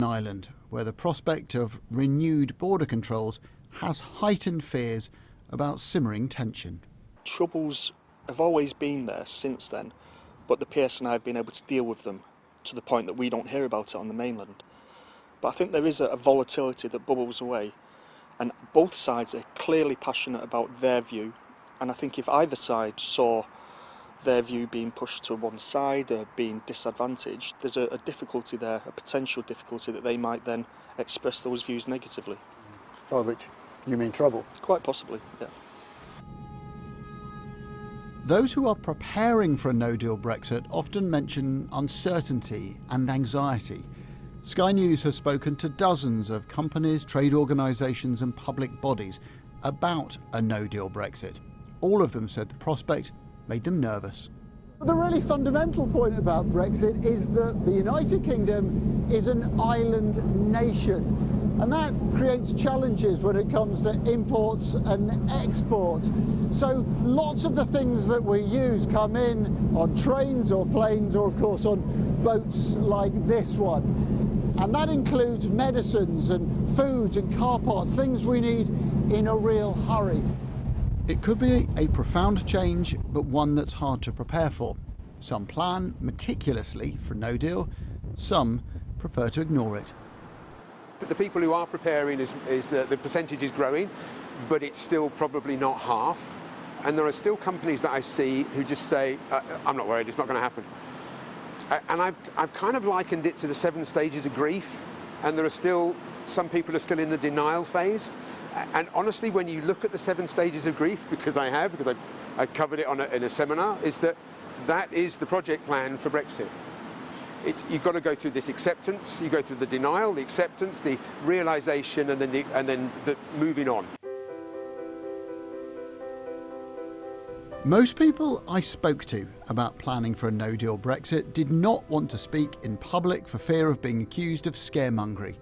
Ireland, where the prospect of renewed border controls has heightened fears about simmering tension. Troubles have always been there since then, but the PSNI have been able to deal with them to the point that we don't hear about it on the mainland. But I think there is a volatility that bubbles away, and both sides are clearly passionate about their view, and I think if either side saw their view being pushed to one side or being disadvantaged, there's a difficulty there, a potential difficulty that they might then express those views negatively. By which you mean trouble? Quite possibly, yeah. Those who are preparing for a no-deal Brexit often mention uncertainty and anxiety. Sky News has spoken to dozens of companies, trade organisations and public bodies about a no-deal Brexit. All of them said the prospect made them nervous. The really fundamental point about Brexit is that the United Kingdom is an island nation, and that creates challenges when it comes to imports and exports. So lots of the things that we use come in on trains or planes or of course on boats like this one. And that includes medicines and food and car parts, things we need in a real hurry. It could be a profound change, but one that's hard to prepare for. Some plan meticulously for no deal, some prefer to ignore it. But the people who are preparing the percentage is growing, but it's still probably not half. And there are still companies that I see who just say, I'm not worried, it's not going to happen. And I've kind of likened it to the 7 stages of grief, and there are still, some people are still in the denial phase. And honestly, when you look at the 7 stages of grief, because I covered it in a seminar, is that is the project plan for Brexit. You've got to go through this acceptance, you go through the denial, the acceptance, the realisation, and then the moving on. Most people I spoke to about planning for a no-deal Brexit did not want to speak in public for fear of being accused of scaremongering.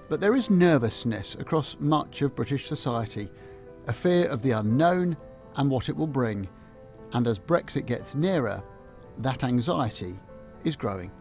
But there is nervousness across much of British society, a fear of the unknown and what it will bring. And as Brexit gets nearer, that anxiety is growing.